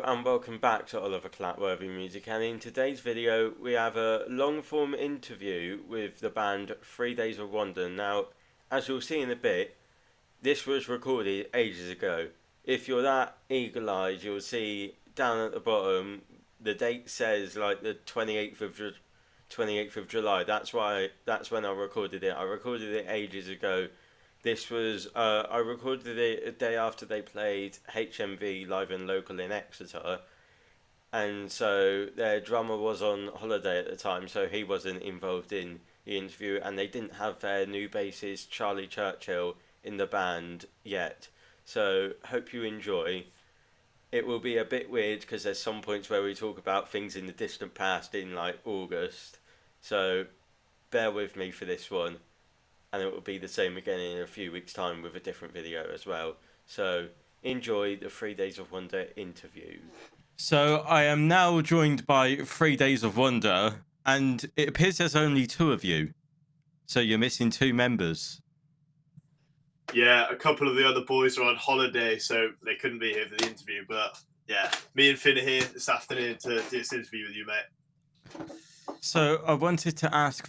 and welcome back to Oliver Clatworthy Music. And in today's video, we have a long-form interview with the band 3 Days of Wonder. Now, as you'll see in a bit, this was recorded ages ago. If you're that eagle-eyed, you'll see down at the bottom the date says like the 28th of July. That's when I recorded it. I recorded it ages ago. This was I recorded it a day after they played HMV live and local in Exeter, and so their drummer was on holiday at the time, so he wasn't involved in the interview, and they didn't have their new bassist Charlie Churchill in the band yet. So hope you enjoy. It will be a bit weird because there's some points where we talk about things in the distant past in like August, so bear with me for this one. And it will be the same again in a few weeks' time with a different video as well. So enjoy the 3 Days of Wonder interview. So I am now joined by 3 Days of Wonder, and it appears there's only two of you. So you're missing two members. Yeah, a couple of the other boys are on holiday, so they couldn't be here for the interview. But yeah, me and Finn are here this afternoon to do this interview with you, mate. So I wanted to ask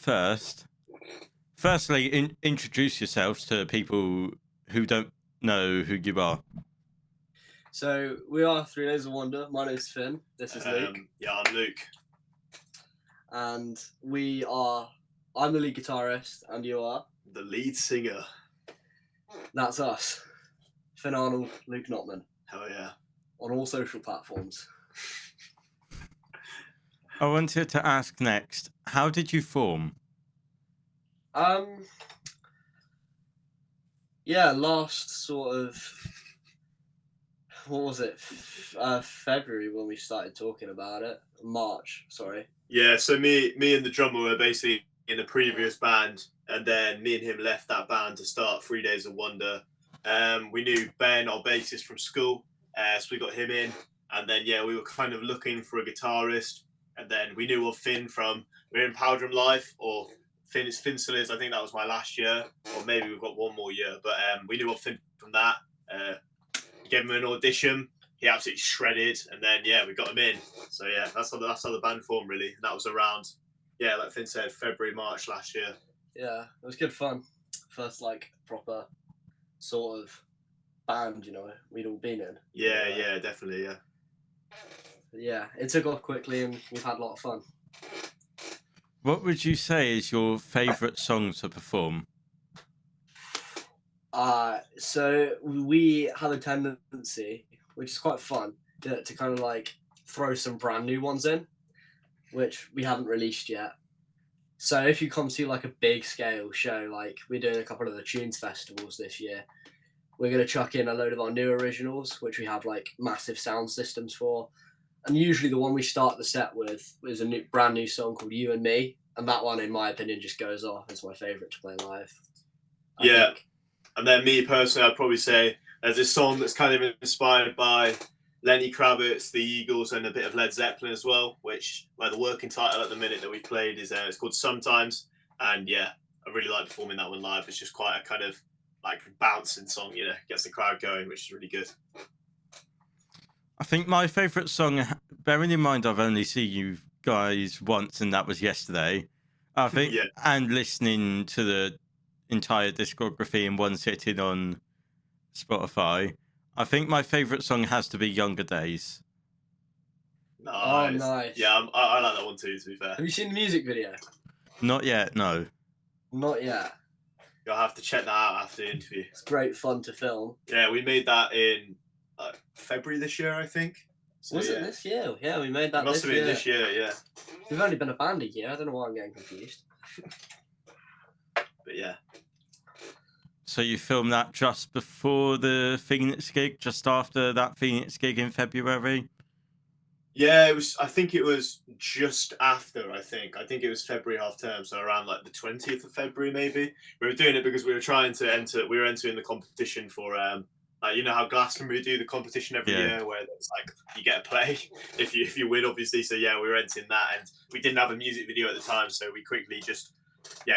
firstly, introduce yourselves to people who don't know who you are. So we are 3 Days of Wonder. My name's Finn. This is Luke. Yeah, I'm Luke. And I'm the lead guitarist, and you are? The lead singer. That's us. Finn Arnold, Luke Notman. Hell yeah. On all social platforms. I wanted to ask next, how did you form? Yeah, last sort of, what was it? February when we started talking about it. March, sorry. Yeah, so me and the drummer were basically in a previous band, and then me and him left that band to start 3 Days of Wonder. We knew Ben, our bassist from school, so we got him in, and then yeah, we were kind of looking for a guitarist, and then we knew of Finn from we were in Powdram Live, or Finn still is. I think that was my last year, or maybe we've got one more year, but we knew of Finn from that. Gave him an audition. He absolutely shredded, and then yeah, we got him in. So yeah, that's how the band formed really. And that was around, yeah, like Finn said, February, March last year. Yeah, it was good fun. First like proper sort of band, we'd all been in. Yeah, definitely, yeah. Yeah, it took off quickly, and we've had a lot of fun. What would you say is your favourite song to perform? So we have a tendency, which is quite fun, to kind of like throw some brand new ones in, which we haven't released yet. So if you come to like a big scale show, like we're doing a couple of the Tunes festivals this year, we're going to chuck in a load of our new originals, which we have like massive sound systems for. And usually the one we start the set with is a brand new song called You and Me. And that one, in my opinion, just goes off. It's my favourite to play live. I think. And then me personally, I'd probably say there's this song that's kind of inspired by Lenny Kravitz, the Eagles, and a bit of Led Zeppelin as well, which the working title at the minute that we played is it's called Sometimes. And yeah, I really like performing that one live. It's just quite a kind of like bouncing song, gets the crowd going, which is really good. I think my favourite song, bearing in mind I've only seen you guys once, and that was yesterday, I think, Yeah. And listening to the entire discography in one sitting on Spotify, I think my favourite song has to be Younger Days. Nice. Oh, nice. Yeah, I like that one too, to be fair. Have you seen the music video? Not yet, no. Not yet. You'll have to check that out after the interview. It's great fun to film. Yeah, we made that in February this year, I think. So, Was it this year? Yeah, we made that It must this have been year. this year, yeah. We've only been a band a year. I don't know why I'm getting confused. But yeah. So you filmed that just before the Phoenix gig, just after that Phoenix gig in February? Yeah, it was. I think it was just after. I think it was February half term, so around like the 20th of February, maybe. We were doing it because we were trying to enter. We were entering the competition for you know how Glastonbury do the competition every year, where it's like you get a play if you win, obviously. So yeah, we were entering that, and we didn't have a music video at the time, so we quickly just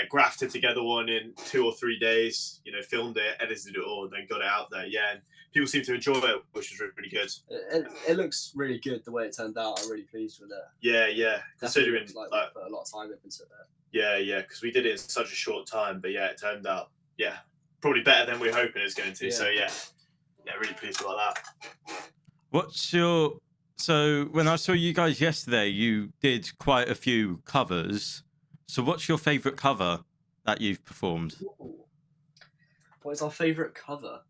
grafted together one in 2 or 3 days. Filmed it, edited it all, and then got it out there. Yeah, and people seem to enjoy it, which is really good. It looks really good the way it turned out. I'm really pleased with it. Yeah. Considering like we put a lot of time into it. Yeah, because we did it in such a short time, but yeah, it turned out probably better than we were hoping it was going to. So yeah, really pleased about that. So when I saw you guys yesterday, you did quite a few covers. So what's your favourite cover that you've performed? Ooh. What is our favourite cover?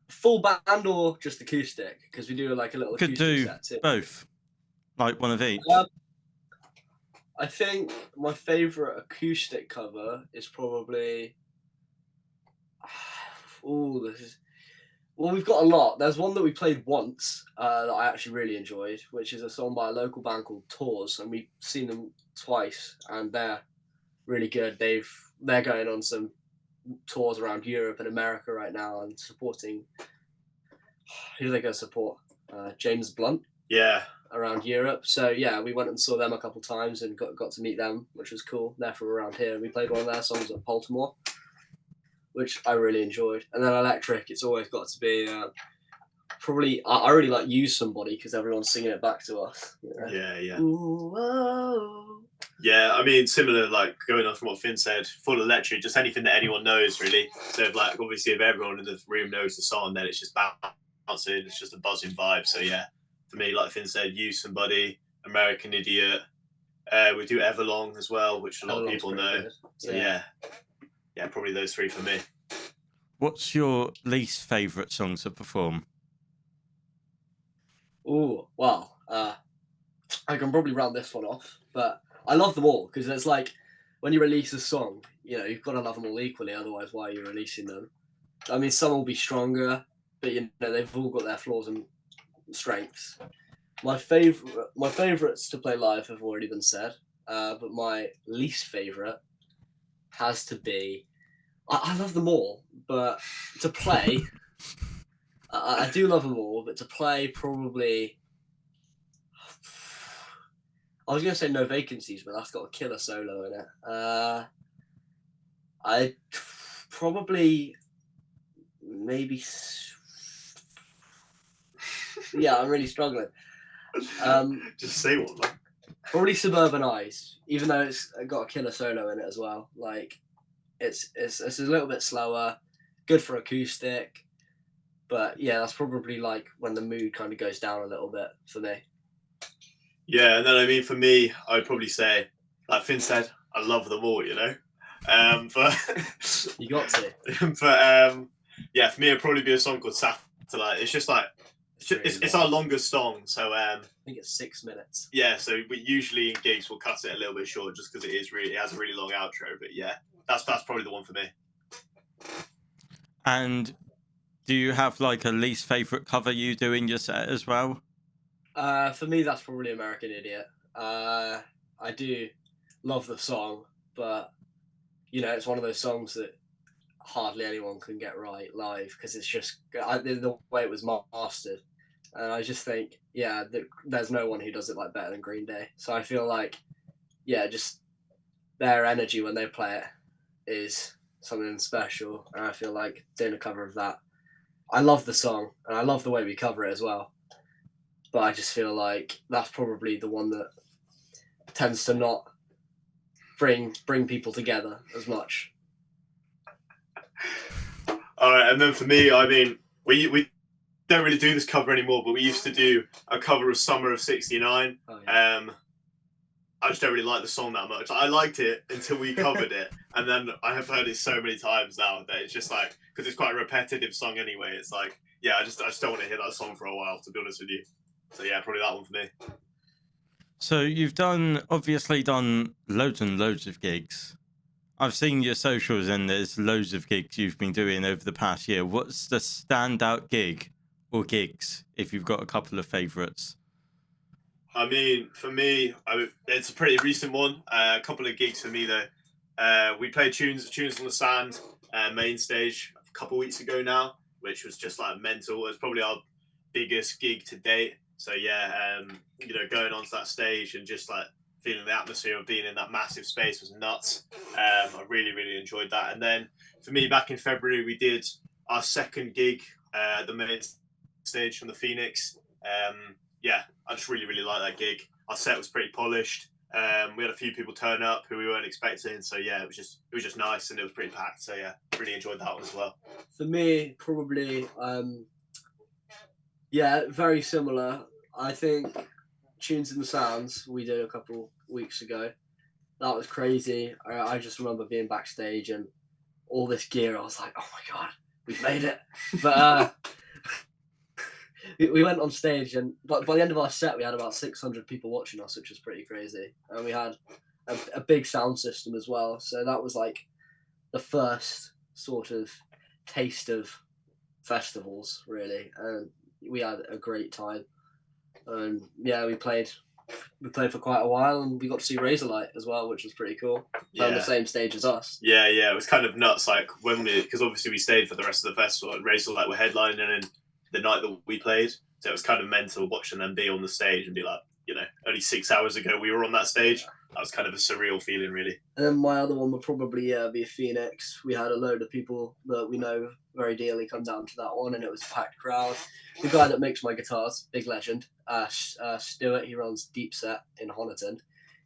Full band or just acoustic? Because we do like a little acoustic set too. Both, like one of each. I think my favourite acoustic cover is probably. Well, we've got a lot. There's one that we played once that I actually really enjoyed, which is a song by a local band called Tours, and we've seen them twice, and they're really good. They're going on some tours around Europe and America right now, and supporting. Who do they go support? James Blunt. Yeah. Around Europe. So yeah, we went and saw them a couple times and got to meet them, which was cool. They're from around here. We played one of their songs at Baltimore, which I really enjoyed. And then electric, it's always got to be probably. I really like Use Somebody because everyone's singing it back to us. You know? Yeah. Ooh, oh. Yeah, I mean, similar, like going on from what Finn said, full electric, just anything that anyone knows, really. So, like, obviously, if everyone in the room knows the song, then it's just bouncing. It's just a buzzing vibe. So yeah. For me, like Finn said, Use Somebody, American Idiot. We do Everlong as well, which a lot of people know. Good. So yeah, probably those three for me. What's your least favourite song to perform? Oh, well, I can probably round this one off, but I love them all because it's like when you release a song, you know, you've got to love them all equally, otherwise why are you releasing them? I mean, some will be stronger, but you know, they've all got their flaws and strengths. My favourites to play live have already been said, but my least favourite has to be. I love them all, but to play, I do love them all, but to play probably. I was going to say No Vacancies, but that's got a killer solo in it. I probably maybe. Yeah, I'm really struggling. Just say one. Man. Probably Suburban Eyes, even though it's got a killer solo in it as well. Like, it's a little bit slower, good for acoustic, but yeah, that's probably like when the mood kind of goes down a little bit for me. Yeah, and then I mean, for me, I'd probably say, like Finn said, I love them all, you know. But you got to. But yeah, for me, it'd probably be a song called Satellite. It's just like it's our longest song, so I think it's 6 minutes. Yeah, so we usually in gigs we'll cut it a little bit short just because it has a really long outro. But yeah, that's probably the one for me. And do you have like a least favourite cover you do in your set as well? For me, that's probably American Idiot. I do love the song, but you know, it's one of those songs that hardly anyone can get right live because it's just the way it was mastered. And I just think, yeah, there's no one who does it like better than Green Day. So I feel like, yeah, just their energy when they play it is something special. And I feel like doing a cover of that, I love the song and I love the way we cover it as well. But I just feel like that's probably the one that tends to not bring people together as much. All right, and then for me, I mean, we don't really do this cover anymore, but we used to do a cover of Summer of '69. Oh, yeah. I just don't really like the song that much. I liked it until we covered it, and then I have heard it so many times now that it's just like, because it's quite a repetitive song anyway. It's like, yeah, I just don't want to hear that song for a while, to be honest with you. So yeah, probably that one for me. So you've obviously done loads and loads of gigs. I've seen your socials and there's loads of gigs you've been doing over the past year. What's the standout gig or gigs, if you've got a couple of favourites? I mean, for me, it's a pretty recent one. A couple of gigs for me, though. We played Tunes on the Sand main stage a couple of weeks ago now, which was just like mental. It was probably our biggest gig to date. So yeah, you know, going onto that stage and just like feeling the atmosphere of being in that massive space was nuts. I really, really enjoyed that. And then for me, back in February, we did our second gig at the main stage from the Phoenix. Yeah, I just really like that gig. Our set was pretty polished. We had a few people turn up who we weren't expecting, so yeah, it was just nice, and it was pretty packed. So yeah, really enjoyed that one as well. For me, probably, yeah, very similar. I think Tunes and Sounds we did a couple weeks ago. That was crazy. I just remember being backstage and all this gear. I was like, oh my god, we've made it. But we went on stage, and by the end of our set, we had about 600 people watching us, which was pretty crazy. And we had a big sound system as well. So that was like the first sort of taste of festivals, really. And we had a great time. And yeah, we played for quite a while, and we got to see Razorlight as well, which was pretty cool. On the same stage as us. Yeah, it was kind of nuts. Like because obviously we stayed for the rest of the festival, and Razorlight were headlining in the night that we played, so it was kind of mental watching them be on the stage and be like, only 6 hours ago we were on that stage. That was kind of a surreal feeling, really. And then my other one would probably be Phoenix. We had a load of people that we know very dearly come down to that one, and it was a packed crowd. The guy that makes my guitars, big legend, Stuart, he runs Deep Set in Honiton.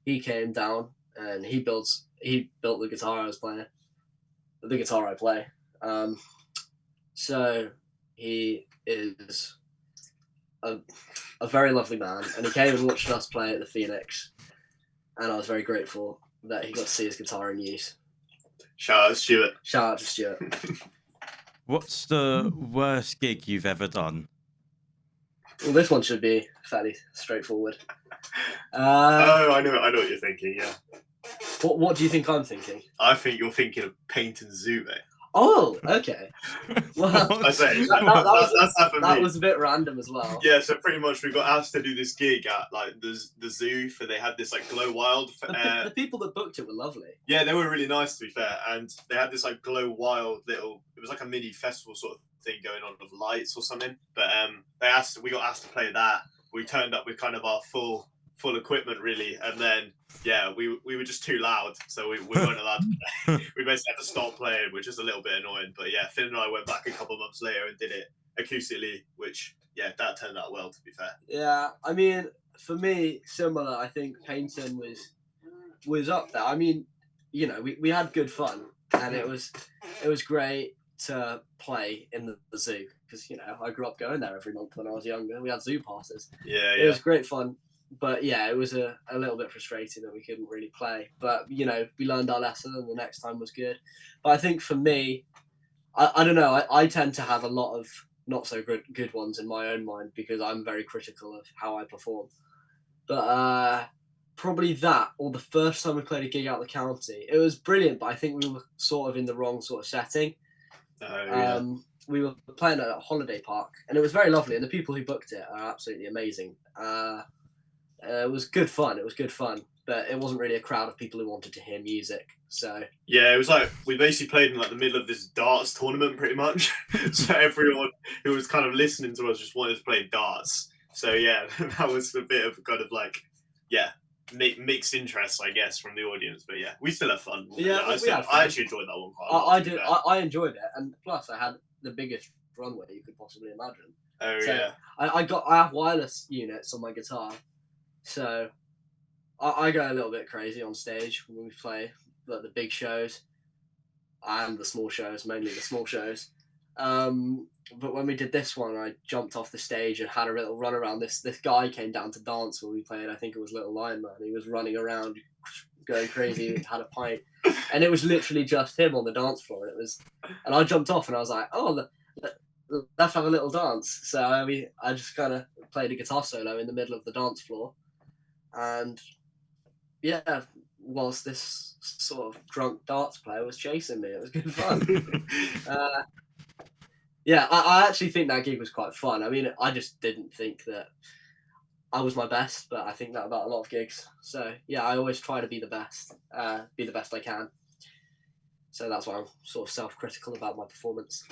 He came down and he built the guitar I was playing, the guitar I play. So he is a very lovely man, and he came and watched us play at the Phoenix, and I was very grateful that he got to see his guitar in use. Shout out to Stuart. What's the worst gig you've ever done? Well, this one should be fairly straightforward. I know what you're thinking. Yeah. What do you think I'm thinking? I think you're thinking of Paignton Zoo, mate. Oh, okay. Well, I say that was a bit random as well. Yeah, so pretty much we got asked to do this gig at like the zoo, for they had this like Glow Wild. The people that booked it were lovely. Yeah, they were really nice, to be fair, and they had this like Glow Wild little. It was like a mini festival sort of thing going on with lights or something. But we got asked to play that. We turned up with kind of our full equipment, really, and then we were just too loud, so we weren't allowed to play. We basically had to stop playing, which is a little bit annoying. But yeah, Finn and I went back a couple of months later and did it acoustically, which that turned out well, to be fair. Yeah, I mean, for me, similar. I think Paignton was up there. I mean, we had good fun, and it was great to play in the zoo, because I grew up going there every month when I was younger. We had zoo passes. It was great fun. But yeah, it was a little bit frustrating that we couldn't really play. But, we learned our lesson, and the next time was good. But I think for me, I don't know, I tend to have a lot of not so good ones in my own mind, because I'm very critical of how I perform. But probably that, or the first time we played a gig out the county. It was brilliant, but I think we were sort of in the wrong sort of setting. We were playing at a holiday park, and it was very lovely, and the people who booked it are absolutely amazing. It was good fun. But it wasn't really a crowd of people who wanted to hear music. So yeah, it was like we basically played in like the middle of this darts tournament, pretty much. So everyone who was kind of listening to us just wanted to play darts. So yeah, that was a bit of kind of like mixed interests, I guess, from the audience. But yeah, we still have fun. Yeah, I actually enjoyed that one quite a lot. I did. I enjoyed it, and plus I had the biggest runway you could possibly imagine. Oh yeah. I have wireless units on my guitar. So I go a little bit crazy on stage when we play the big shows and the small shows, mainly the small shows. But when we did this one, I jumped off the stage and had a little run around. This guy came down to dance when we played. I think it was Little Lion Man. He was running around, going crazy. He had a pint, and it was literally just him on the dance floor. And I jumped off, and I was like, "Oh, let's have a little dance." So I just kind of played a guitar solo in the middle of the dance floor. And yeah, whilst this sort of drunk darts player was chasing me, it was good fun. I actually think that gig was quite fun. I mean, I just didn't think that I was my best, but I think that about a lot of gigs. So yeah, I always try to be the best I can. So that's why I'm sort of self-critical about my performance.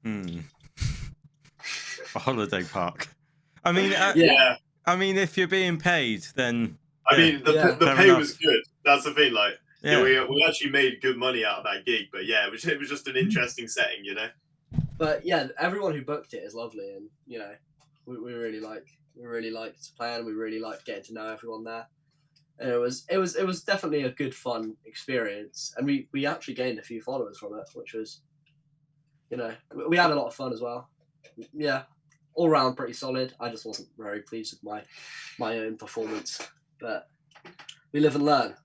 A holiday park. I mean, yeah. I mean, if you're being paid, then I mean, the pay was good. That's the thing. Like, Yeah, we actually made good money out of that gig, but yeah, it was just an interesting setting, you know. But yeah, everyone who booked it is lovely, and we really like to play, and we really like getting to know everyone there. And it was definitely a good fun experience, and we actually gained a few followers from it, which was, we had a lot of fun as well. Yeah, all round pretty solid. I just wasn't very pleased with my own performance, but we live and learn.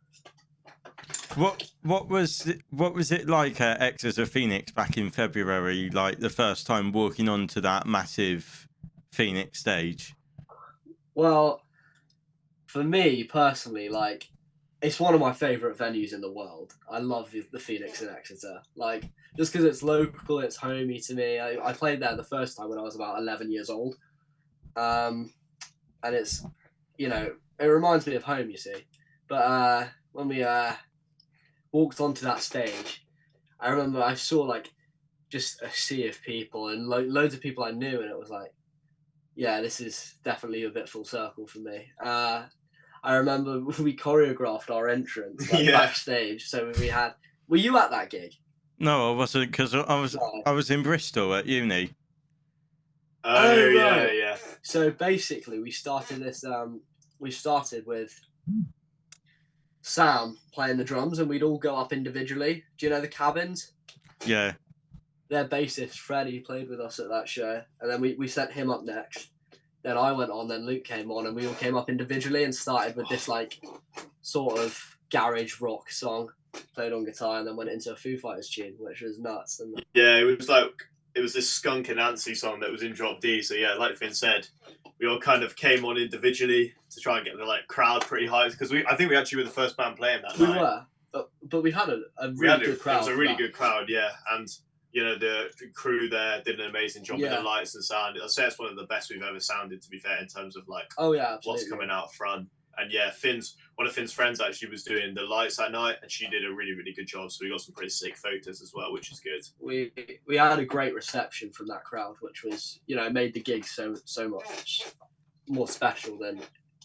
What was it like at Exeter Phoenix back in February? Like the first time walking onto that massive Phoenix stage. Well, for me personally, like, it's one of my favourite venues in the world. I love the Phoenix in Exeter. Like, just because it's local, it's homey to me. I played there the first time when I was about 11 years old. And it's, it reminds me of home, you see. But when we walked onto that stage, I remember I saw, like, just a sea of people and loads of people I knew, and it was like, yeah, this is definitely a bit full circle for me. I remember we choreographed our entrance backstage. So were you at that gig? No, I wasn't, because I was in Bristol at uni. Oh right. Yeah. So basically, we started this. We started with Sam playing the drums, and we'd all go up individually. Do you know the Cabins? Yeah. Their bassist Freddie played with us at that show, and then we sent him up next. Then I went on, then Luke came on, and we all came up individually and started with this, like, sort of garage rock song, played on guitar, and then went into a Foo Fighters tune, which was nuts. And yeah, it was this Skunk and Nancy song that was in drop D. So yeah, like Finn said, we all kind of came on individually to try and get the crowd pretty high, because I think we actually were the first band playing that night. We were, but we had a really good crowd. It was a really good crowd, yeah, and the crew there did an amazing job with the lights and sound. I'd say it's one of the best we've ever sounded, to be fair, in terms of what's coming out front. And yeah, one of Finn's friends actually was doing the lights that night, and she did a really, really good job. So we got some pretty sick photos as well, which is good. We had a great reception from that crowd, which was made the gig so much more special than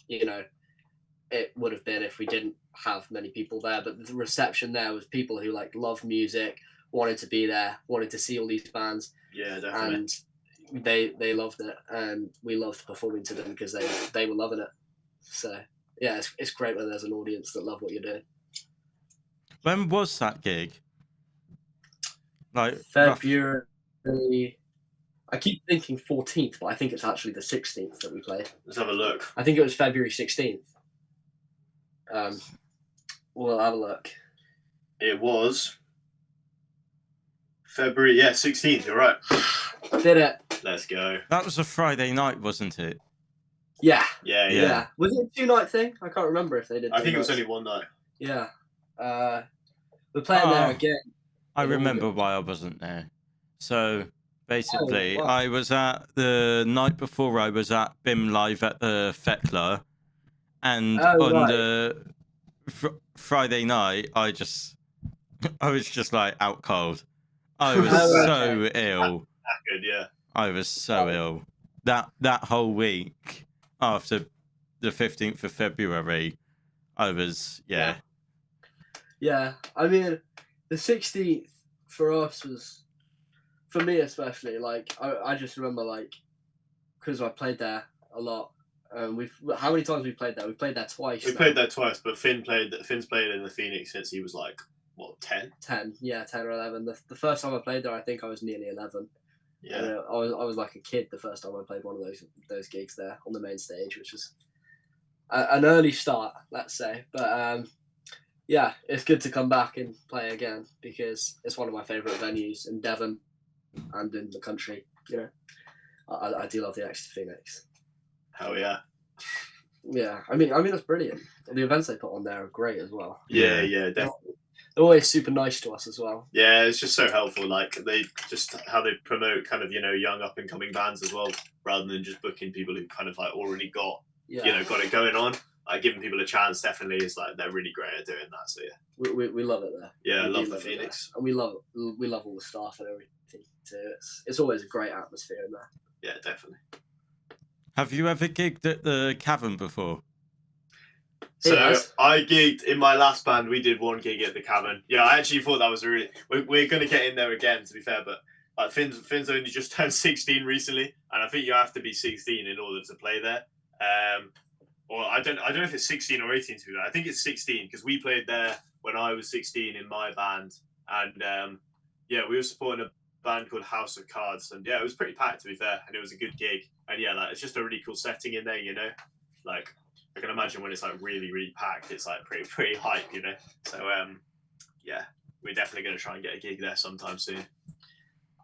it would have been if we didn't have many people there. But the reception there was people who love music, wanted to be there, wanted to see all these bands. Yeah, definitely. And they loved it, and we loved performing to them because they were loving it. So yeah, it's great when there's an audience that love what you're doing. When was that gig? February. I keep thinking 14th, but I think it's actually the 16th that we played. Let's have a look. I think it was February 16th. We'll have a look. It was February, 16th, you're right. Did it. Let's go. That was a Friday night, wasn't it? Yeah. Yeah. Was it a 2-night thing? I can't remember if they did. I think it was only one night. Yeah. We're playing there again. I remember why I wasn't there. So basically, I was at the night before. I was at BIM Live at the Feckler, and on the Friday night, I was just like out cold. I was so ill. Good, yeah. I was so ill that whole week after the 15th of February. I was Yeah, I mean, the 16th for us was, for me especially, I just remember because I played there a lot. How many times we played there? We played there twice. We played there twice, but Finn's played in the Phoenix since he was 10? 10, yeah, 10 or 11. The first time I played there, I think I was nearly 11. Yeah, I was like a kid the first time I played one of those gigs there on the main stage, which was an early start, let's say. But yeah, it's good to come back and play again because it's one of my favourite venues in Devon and in the country. I do love the Exeter Phoenix. Hell yeah. Yeah, I mean that's brilliant. The events they put on there are great as well. Yeah, definitely. They're always super nice to us as well. Yeah, it's just so helpful. They just how they promote kind of young up and coming bands as well, rather than just booking people who kind of already got got it going on. Giving people a chance definitely is they're really great at doing that. So yeah, we love it there. Yeah, I love the Phoenix, and we love all the staff and everything too. It's always a great atmosphere in there. Yeah, definitely. Have you ever gigged at the Cavern before? So Yes. I gigged in my last band. We did one gig at the Cavern. Yeah, I actually thought that was really. We're going to get in there again, to be fair. But like Finn's only just turned 16 recently, and I think you have to be 16 in order to play there. Or I don't know if it's 16 or 18 to be fair. I think it's 16 because we played there when I was 16 in my band, and yeah, we were supporting a band called House of Cards, and yeah, it was pretty packed to be fair, and it was a good gig. And yeah, like it's just a really cool setting in there, you know, like. I can imagine when it's like really, really packed, it's like pretty hype, you know. So yeah, we're definitely going to try and get a gig there sometime soon.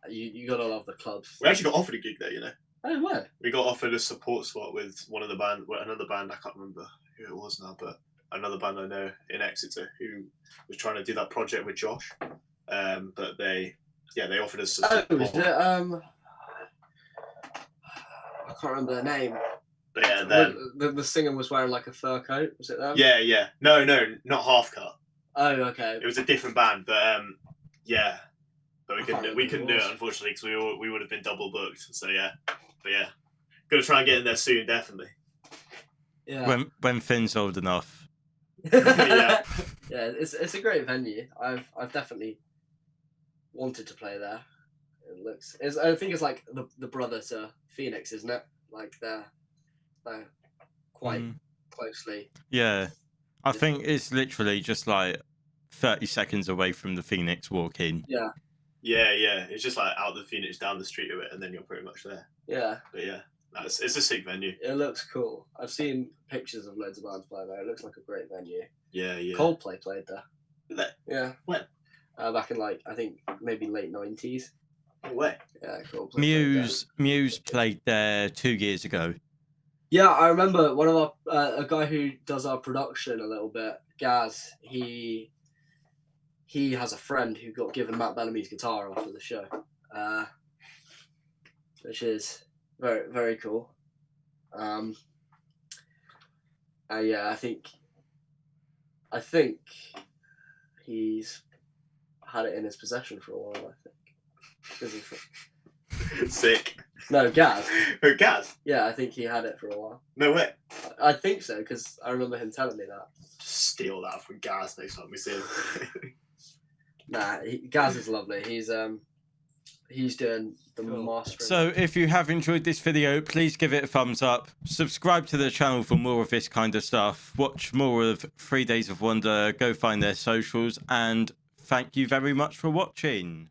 You gotta love the clubs. We actually got offered a gig there, you know. Oh, what? We got offered a support slot with another band. I can't remember who it was now, but another band I know in Exeter who was trying to do that project with Josh. But they offered us. Oh, was it, I can't remember their name. But yeah, then The singer was wearing like a fur coat. Was it them? Yeah. No, not Half Cut. Oh, okay. It was a different band, but yeah. But we couldn't do it, was. unfortunately, because we would have been double booked. So yeah, but yeah, gonna try and get in there soon, definitely. Yeah. When Finn's old enough. Yeah. Yeah, it's a great venue. I've definitely wanted to play there. I think it's like the brother to Phoenix, isn't it? Like they're quite closely. Yeah, I think it's literally just like 30 seconds away from the Phoenix walk-in. Yeah. Yeah. It's just like out the Phoenix, down the street of it, and then you're pretty much there. Yeah. But yeah, it's a sick venue. It looks cool. I've seen pictures of loads of bands play there. It looks like a great venue. Yeah. Coldplay played there. Did they? Yeah. When? Back in like I think maybe late 90s. No way. Yeah, Coldplay. Muse played there 2 years ago. Yeah, I remember one of our a guy who does our production a little bit, Gaz. He has a friend who got given Matt Bellamy's guitar after the show, which is very, very cool. Yeah, I think he's had it in his possession for a while. I think. Sick. No, Gaz. Oh, Gaz? Yeah, I think he had it for a while. No way. I think so, because I remember him telling me that. Just steal that from Gaz next time we see him. Nah, Gaz is lovely. He's doing the mastering. So if you have enjoyed this video, please give it a thumbs up. Subscribe to the channel for more of this kind of stuff. Watch more of 3 Days of Wonder. Go find their socials. And thank you very much for watching.